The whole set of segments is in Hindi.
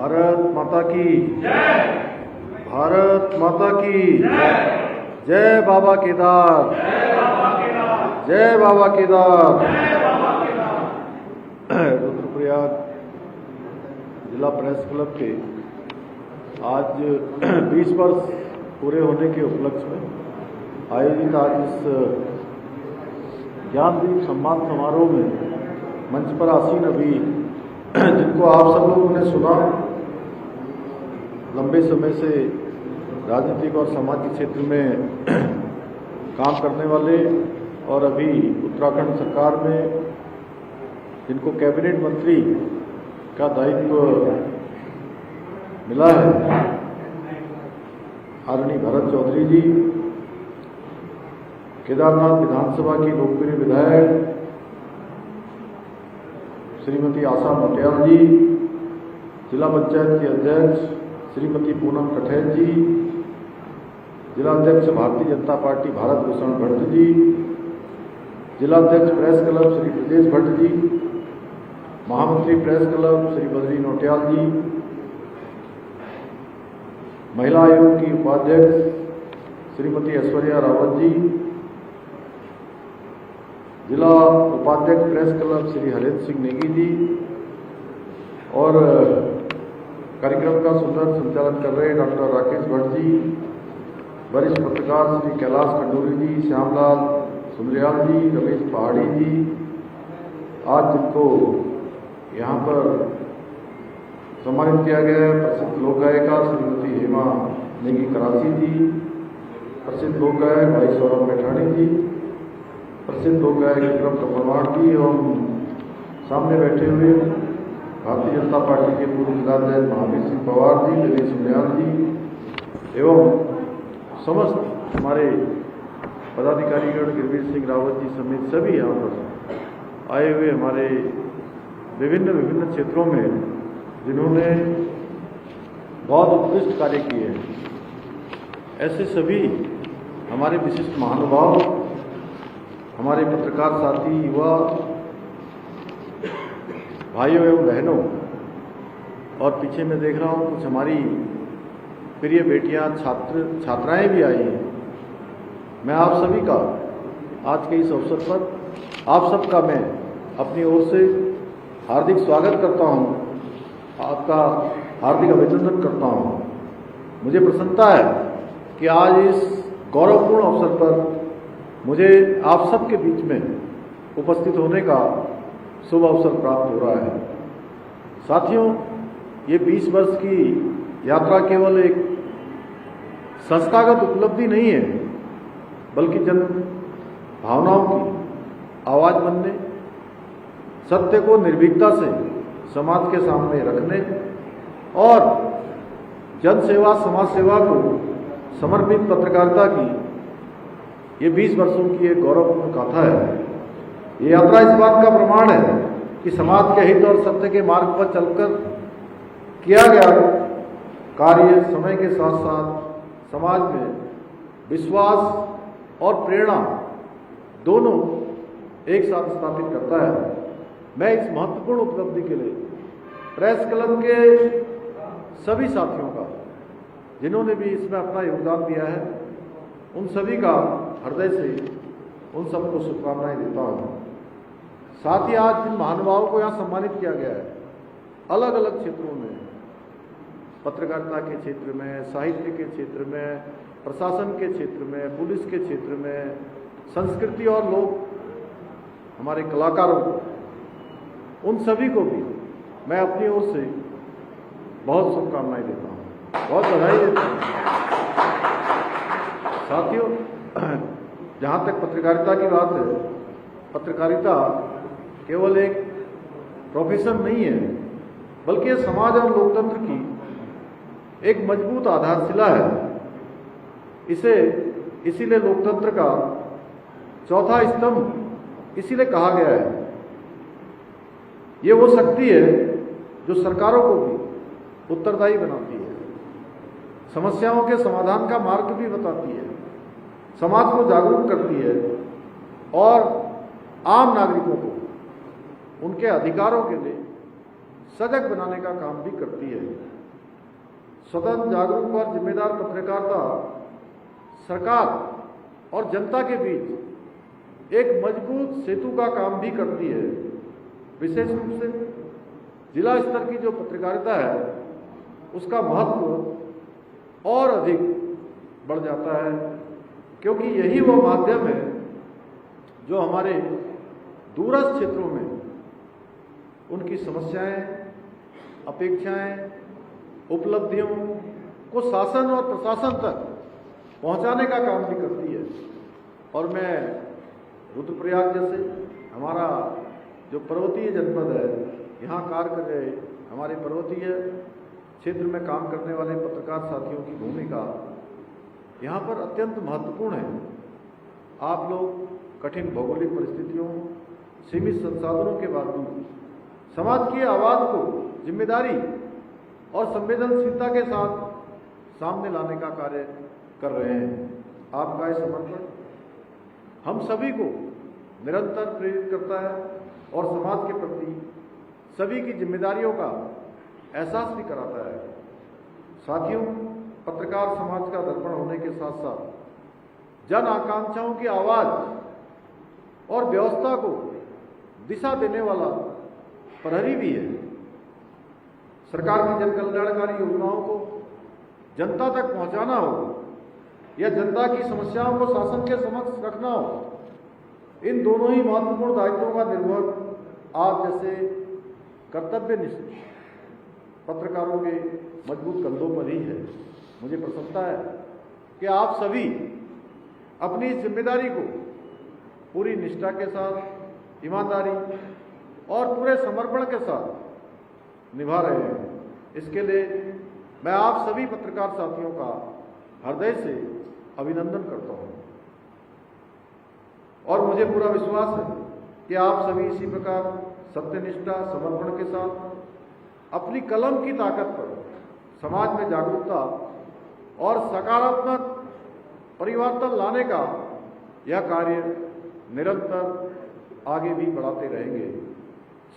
भारत माता की जय। भारत माता की जय। जय बाबा केदार। जय बाबा केदार। जय बाबा केदार। जय बाबा केदार। रुद्रप्रयाग जिला प्रेस क्लब के आज 20 वर्ष पूरे होने के उपलक्ष्य में आयोजित आज इस ज्ञानदीप सम्मान समारोह में मंच पर आसीन अभी जिनको आप सब लोगों ने सुना, लंबे समय से राजनीतिक और सामाजिक क्षेत्र में काम करने वाले और अभी उत्तराखंड सरकार में जिनको कैबिनेट मंत्री का दायित्व मिला है, आदरणीय भरत चौधरी जी, केदारनाथ विधानसभा की लोकप्रिय विधायक श्रीमती आशा मोटियाल जी, जिला पंचायत की अध्यक्ष श्रीमती पूनम कठेर जी, जिला अध्यक्ष भारतीय जनता पार्टी भारत भूषण भट्ट जी, जिला अध्यक्ष प्रेस क्लब श्री ब्रजेश भट्ट जी, महामंत्री प्रेस क्लब श्री बद्री नोटियाल जी, महिला आयोग की उपाध्यक्ष श्रीमती ऐश्वर्या रावत जी, जिला उपाध्यक्ष प्रेस क्लब श्री हरेंद्र सिंह नेगी जी और कार्यक्रम का सुंदर संचालन कर रहे डॉक्टर राकेश भट्ट जी, वरिष्ठ पत्रकार श्री कैलाश खंडूरी जी, श्यामलाल सुंदरियाल जी, रमेश पहाड़ी जी, आज जिनको यहाँ पर सम्मानित किया गया है, प्रसिद्ध लोक गायिका श्रीमती हेमा नेगी करासी जी, प्रसिद्ध लोक गायक भाई सौरभ मैठाणी जी, प्रसिद्ध लोक गायक विक्रम कपलवाड़ जी एवं सामने बैठे हुए भारतीय जनता पार्टी के पूर्व जिलाध्यक्ष महावीर सिंह पवार जी, दिनेश सुनियाल जी एवं समस्त हमारे पदाधिकारीगण गिरवीर सिंह रावत जी समेत सभी यहाँ पर आए हुए हमारे विभिन्न क्षेत्रों में जिन्होंने बहुत उत्कृष्ट कार्य किए हैं, ऐसे सभी हमारे विशिष्ट महानुभाव, हमारे पत्रकार साथी, युवा भाइयों एवं बहनों, और पीछे मैं देख रहा हूँ कुछ हमारी प्रिय बेटियां, छात्राएं भी आई हैं। मैं आप सभी का आज के इस अवसर पर आप सबका मैं अपनी ओर से हार्दिक स्वागत करता हूँ, आपका हार्दिक अभिनंदन करता हूँ। मुझे प्रसन्नता है कि आज इस गौरवपूर्ण अवसर पर मुझे आप सबके बीच में उपस्थित होने का शुभ अवसर प्राप्त हो रहा है। साथियों, ये 20 वर्ष की यात्रा केवल एक संस्थागत उपलब्धि नहीं है, बल्कि जन भावनाओं की आवाज बनने, सत्य को निर्भीकता से समाज के सामने रखने और जन सेवा, समाज सेवा को समर्पित पत्रकारिता की ये 20 वर्षों की एक गौरवपूर्ण गाथा है। ये यात्रा इस बात का प्रमाण है कि समाज के हित और सत्य के मार्ग पर चलकर किया गया कार्य समय के साथ साथ समाज में विश्वास और प्रेरणा दोनों एक साथ स्थापित करता है। मैं इस महत्वपूर्ण उपलब्धि के लिए प्रेस क्लब के सभी साथियों का, जिन्होंने भी इसमें अपना योगदान दिया है, उन सभी का हृदय से उन सबको शुभकामनाएं देता हूँ। साथ ही आज जिन महानुभावों को यहाँ सम्मानित किया गया है, अलग अलग क्षेत्रों में, पत्रकारिता के क्षेत्र में, साहित्य के क्षेत्र में, प्रशासन के क्षेत्र में, पुलिस के क्षेत्र में, संस्कृति और लोग हमारे कलाकारों को, उन सभी को भी मैं अपनी ओर से बहुत शुभकामनाएं देता हूँ, बहुत बधाई देता हूँ। साथियों, जहाँ तक पत्रकारिता की बात है, पत्रकारिता केवल एक प्रोफेशन नहीं है, बल्कि ये समाज और लोकतंत्र की एक मजबूत आधारशिला है। इसे इसीलिए लोकतंत्र का चौथा स्तंभ इसीलिए कहा गया है। ये वो शक्ति है जो सरकारों को भी उत्तरदायी बनाती है, समस्याओं के समाधान का मार्ग भी बताती है, समाज को जागरूक करती है और आम नागरिकों को उनके अधिकारों के लिए सजग बनाने का काम भी करती है। स्वतंत्र, जागरूक और जिम्मेदार पत्रकारिता सरकार और जनता के बीच एक मजबूत सेतु का काम भी करती है। विशेष रूप से जिला स्तर की जो पत्रकारिता है उसका महत्व और अधिक बढ़ जाता है, क्योंकि यही वो माध्यम है जो हमारे दूरस्थ क्षेत्रों में उनकी समस्याएं, अपेक्षाएं, उपलब्धियों को शासन और प्रशासन तक पहुंचाने का काम भी करती है। और मैं रुद्रप्रयाग जैसे हमारा जो पर्वतीय जनपद है, यहाँ कार्य कर रहे हमारे पर्वतीय क्षेत्र में काम करने वाले पत्रकार साथियों की भूमिका यहाँ पर अत्यंत महत्वपूर्ण है। आप लोग कठिन भौगोलिक परिस्थितियों, सीमित संसाधनों के बावजूद समाज की आवाज़ को जिम्मेदारी और संवेदनशीलता के साथ सामने लाने का कार्य कर रहे हैं। आपका यह समर्पण हम सभी को निरंतर प्रेरित करता है और समाज के प्रति सभी की जिम्मेदारियों का एहसास भी कराता है। साथियों, पत्रकार समाज का दर्पण होने के साथ साथ जन आकांक्षाओं की आवाज़ और व्यवस्था को दिशा देने वाला प्रहरी भी है। सरकार की जन कल्याणकारी योजनाओं को जनता तक पहुंचाना हो या जनता की समस्याओं को शासन के समक्ष रखना हो, इन दोनों ही महत्वपूर्ण दायित्वों का निर्वहन आप जैसे कर्तव्यनिष्ठ पत्रकारों के मजबूत कंधों पर ही है। मुझे प्रसन्नता है कि आप सभी अपनी इस जिम्मेदारी को पूरी निष्ठा के साथ, ईमानदारी और पूरे समर्पण के साथ निभा रहे हैं। इसके लिए मैं आप सभी पत्रकार साथियों का हृदय से अभिनंदन करता हूं और मुझे पूरा विश्वास है कि आप सभी इसी प्रकार सत्यनिष्ठा, समर्पण के साथ अपनी कलम की ताकत पर समाज में जागरूकता और सकारात्मक परिवर्तन लाने का यह कार्य निरंतर आगे भी बढ़ाते रहेंगे।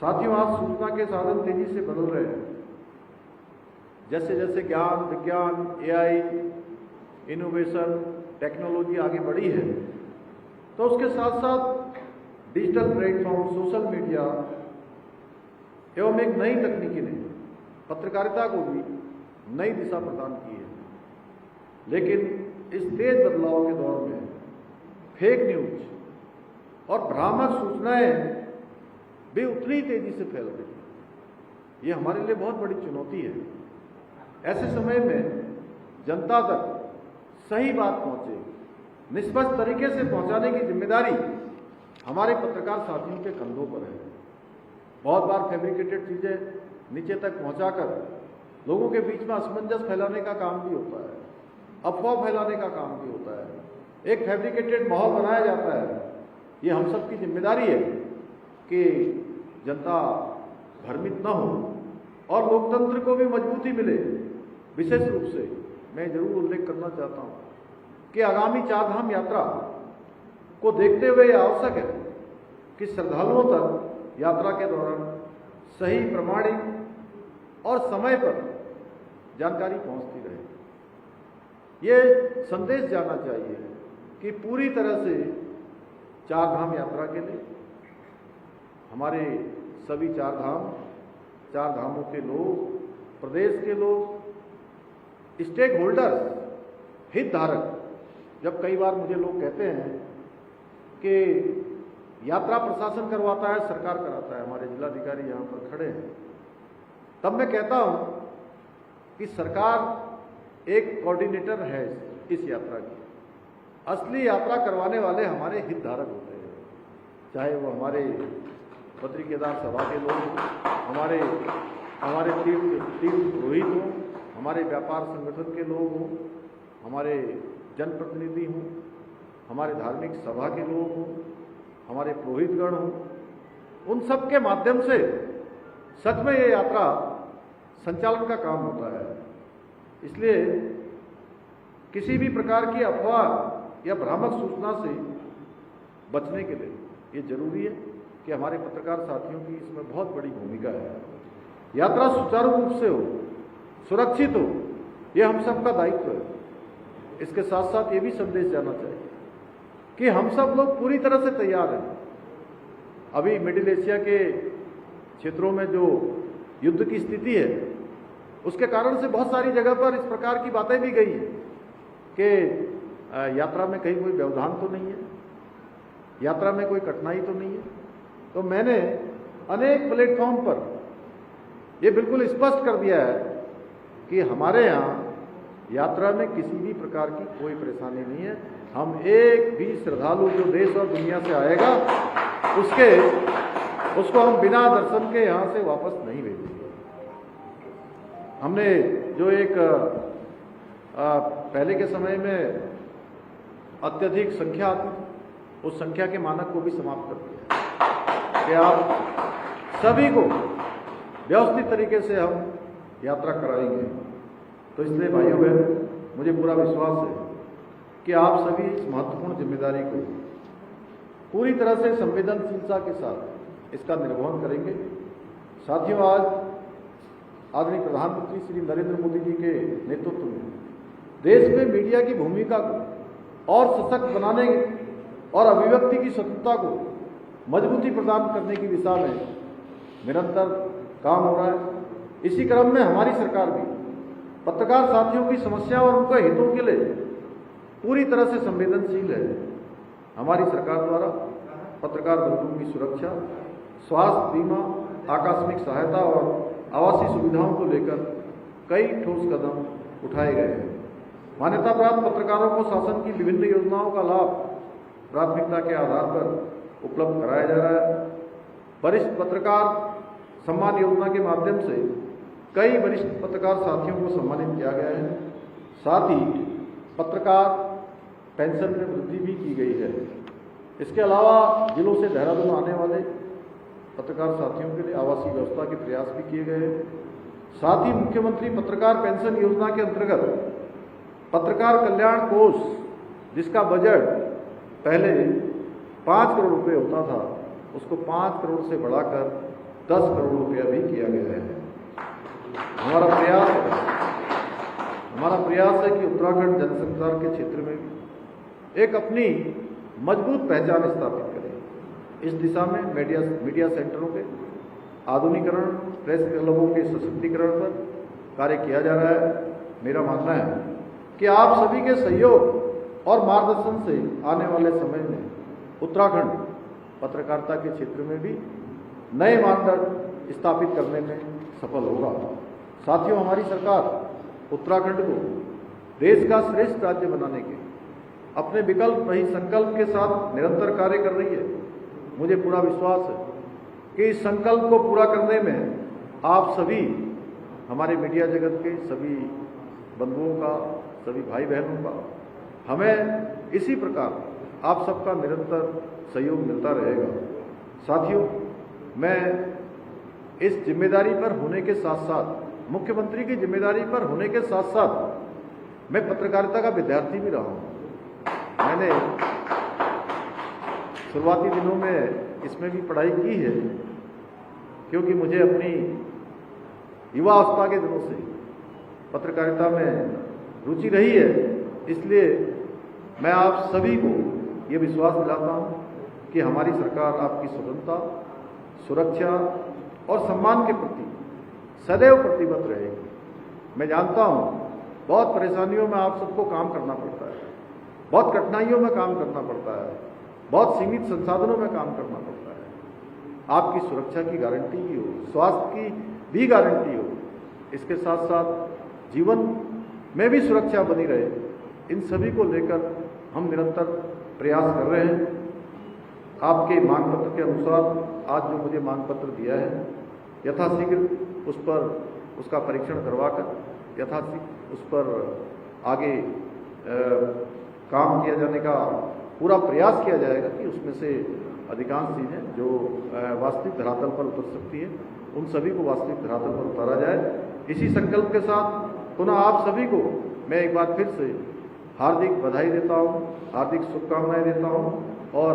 साथियों, आज सूचना के साधन तेजी से बदल रहे हैं। जैसे जैसे ज्ञान, विज्ञान, एआई, इनोवेशन, टेक्नोलॉजी आगे बढ़ी है, तो उसके साथ साथ डिजिटल प्लेटफॉर्म, सोशल मीडिया एवं एक नई तकनीकी ने पत्रकारिता को भी नई दिशा प्रदान की है। लेकिन इस तेज बदलाव के दौर में फेक न्यूज और भ्रामक सूचनाएं भी उतनी तेजी से फैल रही है। ये हमारे लिए बहुत बड़ी चुनौती है। ऐसे समय में जनता तक सही बात पहुंचे, निष्पक्ष तरीके से पहुंचाने की जिम्मेदारी हमारे पत्रकार साथियों के कंधों पर है। बहुत बार फैब्रिकेटेड चीजें नीचे तक पहुंचाकर लोगों के बीच में असमंजस फैलाने का काम भी होता है, अफवाह फैलाने का काम भी होता है, एक फैब्रिकेटेड माहौल बनाया जाता है। ये हम सब की जिम्मेदारी है कि जनता भ्रमित न हो और लोकतंत्र को भी मजबूती मिले। विशेष रूप से मैं जरूर उल्लेख करना चाहता हूं कि आगामी चारधाम यात्रा को देखते हुए यह आवश्यक है कि श्रद्धालुओं तक यात्रा के दौरान सही, प्रमाणिक और समय पर जानकारी पहुंचती रहे। ये संदेश जाना चाहिए कि पूरी तरह से चारधाम यात्रा के लिए हमारे सभी चार धामों के लोग, प्रदेश के लोग, स्टेक होल्डर्स, हितधारक, जब कई बार मुझे लोग कहते हैं कि यात्रा प्रशासन करवाता है, सरकार कराता है, हमारे जिलाधिकारी यहाँ पर खड़े हैं, तब मैं कहता हूँ कि सरकार एक कोऑर्डिनेटर है इस यात्रा की। असली यात्रा करवाने वाले हमारे हितधारक होते हैं, चाहे वो हमारे बद्री केदार सभा के लोग, हमारे तीर्थ पुरोहित हों, हमारे व्यापार संगठन के लोग हों, हमारे जनप्रतिनिधि हों, हमारे धार्मिक सभा के लोग हों, हमारे पुरोहितगण हों, उन सब के माध्यम से सच में ये यात्रा संचालन का काम होता है। इसलिए किसी भी प्रकार की अफवाह या भ्रामक सूचना से बचने के लिए ये जरूरी है कि हमारे पत्रकार साथियों की इसमें बहुत बड़ी भूमिका है। यात्रा सुचारू रूप से हो, सुरक्षित हो ये हम सबका दायित्व है। इसके साथ साथ ये भी संदेश जाना चाहिए कि हम सब लोग पूरी तरह से तैयार हैं। अभी मिडिल एशिया के क्षेत्रों में जो युद्ध की स्थिति है, उसके कारण से बहुत सारी जगह पर इस प्रकार की बातें भी गई हैं कि यात्रा में कहीं कोई व्यवधान तो नहीं है, यात्रा में कोई कठिनाई तो नहीं है। तो मैंने अनेक प्लेटफॉर्म पर यह बिल्कुल स्पष्ट कर दिया है कि हमारे यहाँ यात्रा में किसी भी प्रकार की कोई परेशानी नहीं है। हम एक भी श्रद्धालु जो देश और दुनिया से आएगा उसको हम बिना दर्शन के यहाँ से वापस नहीं भेजेंगे। हमने जो एक पहले के समय में अत्यधिक संख्या आती, उस संख्या के मानक को भी समाप्त कर दिया कि आप सभी को व्यवस्थित तरीके से हम यात्रा कराएंगे। तो इसलिए भाइयों बहनों, मुझे पूरा विश्वास है कि आप सभी इस महत्वपूर्ण जिम्मेदारी को पूरी तरह से संवेदनशीलता के साथ इसका निर्वहन करेंगे। साथियों, आज आदरणीय प्रधानमंत्री श्री नरेंद्र मोदी जी के नेतृत्व में देश में मीडिया की भूमिका को और सशक्त बनाने और अभिव्यक्ति की स्वतंत्रता को मजबूती प्रदान करने की दिशा में निरंतर काम हो रहा है। इसी क्रम में हमारी सरकार भी पत्रकार साथियों की समस्या और उनके हितों के लिए पूरी तरह से संवेदनशील है। हमारी सरकार द्वारा पत्रकार बंधुओं की सुरक्षा, स्वास्थ्य बीमा, आकस्मिक सहायता और आवासीय सुविधाओं को लेकर कई ठोस कदम उठाए गए हैं। मान्यता प्राप्त पत्रकारों को शासन की विभिन्न योजनाओं का लाभ प्राथमिकता के आधार पर उपलब्ध कराया जा रहा है। वरिष्ठ पत्रकार सम्मान योजना के माध्यम से कई वरिष्ठ पत्रकार साथियों को सम्मानित किया गया है। साथ ही पत्रकार पेंशन में वृद्धि भी की गई है। इसके अलावा जिलों से देहरादून आने वाले पत्रकार साथियों के लिए आवासीय व्यवस्था के प्रयास भी किए गए हैं। साथ ही मुख्यमंत्री पत्रकार पेंशन योजना के अंतर्गत पत्रकार कल्याण कोष, जिसका बजट पहले 5 करोड़ रुपए होता था, उसको 5 करोड़ से बढ़ाकर 10 करोड़ रुपया भी किया गया है। हमारा प्रयास है कि उत्तराखंड जनसंचार के क्षेत्र में भी एक अपनी मजबूत पहचान स्थापित करें। इस दिशा में मीडिया सेंटरों के आधुनिकीकरण, प्रेस क्लबों के सशक्तिकरण पर कार्य किया जा रहा है। मेरा मानना है कि आप सभी के सहयोग और मार्गदर्शन से आने वाले समय में उत्तराखंड पत्रकारिता के क्षेत्र में भी नए मानदंड स्थापित करने में सफल होगा। साथियों, हमारी सरकार उत्तराखंड को देश का श्रेष्ठ राज्य बनाने के अपने विकल्प नहीं संकल्प के साथ निरंतर कार्य कर रही है। मुझे पूरा विश्वास है कि इस संकल्प को पूरा करने में आप सभी, हमारे मीडिया जगत के सभी बंधुओं का, सभी भाई बहनों का, हमें इसी प्रकार आप सबका निरंतर सहयोग मिलता रहेगा। साथियों, मैं इस जिम्मेदारी पर होने के साथ साथ, मुख्यमंत्री की जिम्मेदारी पर होने के साथ साथ मैं पत्रकारिता का विद्यार्थी भी रहा हूँ। मैंने शुरुआती दिनों में इसमें भी पढ़ाई की है, क्योंकि मुझे अपनी युवा अवस्था के दिनों से पत्रकारिता में रुचि रही है। इसलिए मैं आप सभी को ये विश्वास दिलाता हूँ कि हमारी सरकार आपकी स्वतंत्रता, सुरक्षा और सम्मान के प्रति सदैव प्रतिबद्ध रहेगी। मैं जानता हूँ बहुत परेशानियों में आप सबको काम करना पड़ता है, बहुत कठिनाइयों में काम करना पड़ता है, बहुत सीमित संसाधनों में काम करना पड़ता है। आपकी सुरक्षा की गारंटी भी हो, स्वास्थ्य की भी गारंटी हो, इसके साथ साथ जीवन में भी सुरक्षा बनी रहे, इन सभी को लेकर हम निरंतर प्रयास कर रहे हैं। आपके मांग पत्र के अनुसार आज जो मुझे मांग पत्र दिया है, यथाशीघ्र उस पर उसका परीक्षण करवाकर यथाशीघ्र उस पर आगे काम किया जाने का पूरा प्रयास किया जाएगा कि उसमें से अधिकांश चीज़ें जो वास्तविक धरातल पर उतर सकती है, उन सभी को वास्तविक धरातल पर उतारा जाए। इसी संकल्प के साथ पुनः आप सभी को मैं एक बार फिर से हार्दिक बधाई देता हूँ, हार्दिक शुभकामनाएं देता हूँ और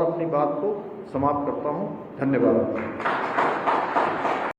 अपनी बात को समाप्त करता हूँ। धन्यवाद।